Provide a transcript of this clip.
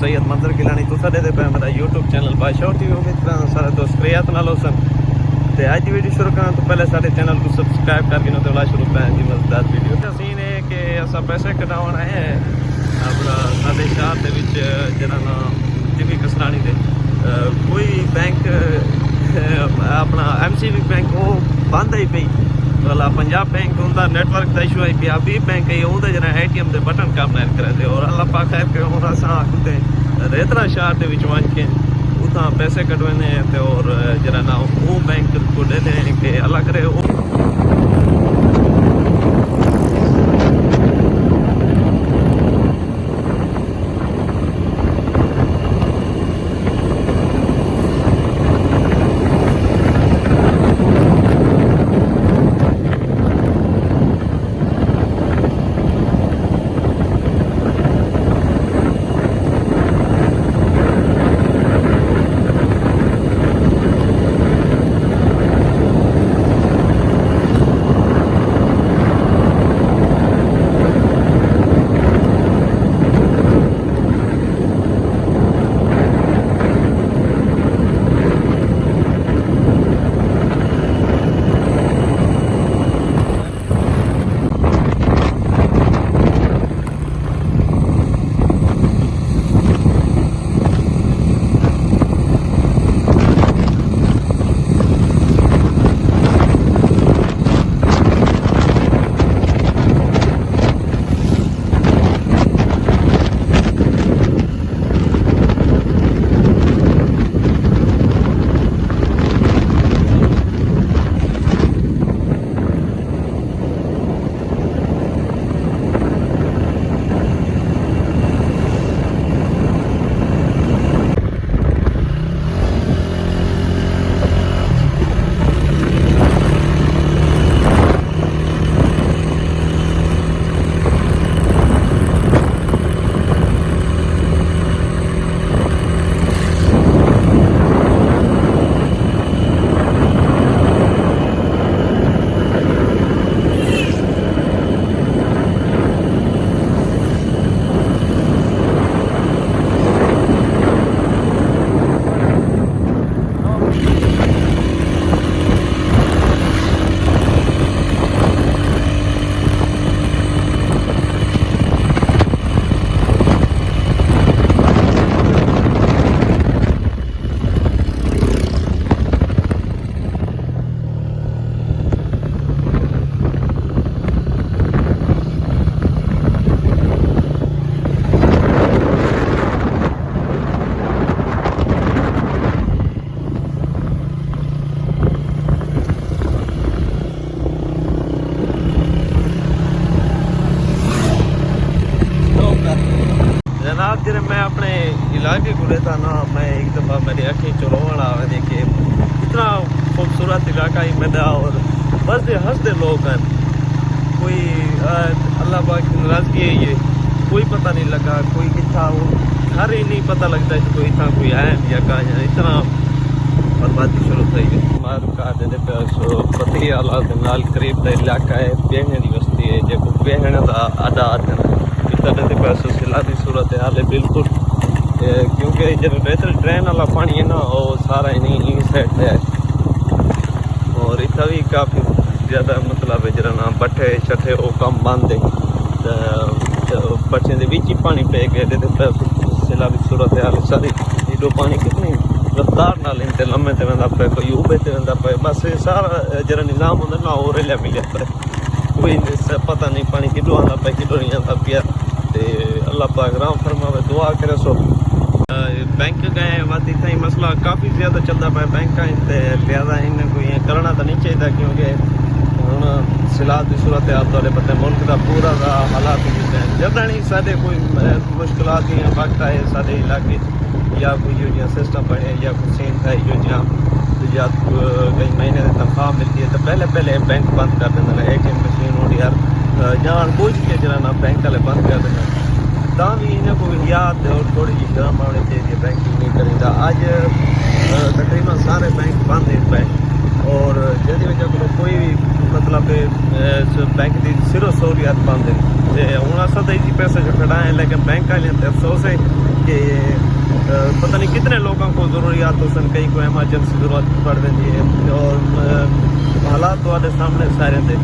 सैयद मंजर गिलानी तुसा दे पे मेरा यूट्यूब चैनल बादशाह टीवी उम्मीद करां सारे दोस्त खैरियत नाल होसन ते आज दी वीडियो शुरू करां तो पहले सारे चैनल को सब्सक्राइब करके ना तो शुरू करें जी मजेदार वीडियो का सीन है कि असा पैसे कटावन आए हैं अपना साडे शहर दे विच जरा ना टीवी कसरानी दे कोई बैंक अपना MCB बैंक वो बंद ही पई वाला पंजाब बैंक उनका नेटवर्क का इशू है पंजाबी बैंक है उनका जरा ATM के बटन काम नहीं करते और अल्लाह पाक खैर के और असा कुते रेतरा शहर के विच वन के उतना पैसे कटवाने ते और जरा ना वो बैंक को देते हैं कि अल्लाह करे जनाब जरा मैं अपने इलाके को रहता ना मैं एक दफ़ा मेरी आँखें चुरावन आवे देखे इतना खूबसूरत इलाका ही मेरा और बसते हंसते लोग हैं कोई अल्लाह पाक की नाराज़गी है ये कोई पता नहीं लगा कोई कितना वो घर ही नहीं पता लगता है कोई इतना कोई है या कहाँ इतना बर्बादी शुरू थी हमारे घर दे पति आला नाल करीब का इलाका है बेहण की बस्ती है जो बेहण का आदात है इतने पैसों सिलाती सूरत हाल है बिल्कुल क्योंकि जब बेहतर ट्रेन वाला पानी है ना वो सारा इन्हीं साइड है और इतना भी काफ़ी ज़्यादा मतलब जरा ना बट्ठे छठे वो कम बंद है बच्चे के बीच ही पानी पे गए सिलाती सूरत हाल सारी एडो पानी कितनी रफ्तार नाल इनते लम्बे ते वेंदा पे कोई उबे ते वेंदा पे बस सारा जरा निज़ाम होंदा ना वो रेलिया मिलिया पे कोई पता नहीं पानी किधरों आंदा पे किधरों नहीं आंदा पिया ते अल्लाह पाक राम फरमावे दुआ करे सो बैंक गए बात इतना ही मसला काफ़ी ज़्यादा चलता पाया बैंक का लिहाजा इन्हें कोई करना तो नहीं चाहिए क्योंकि हूँ सिलात की सूरत हाल तो पता मुल्क का पूरा का हालात जदा नहीं साढ़े कोई मुश्किलात वक्त आए साढ़े इलाके या कोई जो सिस्टम बने या कोई सीन था जो या कई महीने की तनख्वाह मिलती है तो पहले बैंक बंद कर देना ATM मशीन हो यार जान बुझ के जरा ना बैंक वाले बंद कर देना ता भी इन्हें को याद और थोड़ी जी शर्म आनी चाहिए बैंकिंग नहीं करेंगे अज तकरीबन सारे बैंक बंद है बैंक और जिहदी वजह कोला कोई भी मतलब बैंक की सिरो सहूलियत बंद है। हूँ अस तो जी पैसे छड़ाए, लेकिन बैंक वाले अफसोस है कि पता नहीं कितने लोगों को ज़रूरियात हो सन, कहीं को एमरजेंसी ज़रूरत पड़ रही है। और हालात तो सामने सारे थे।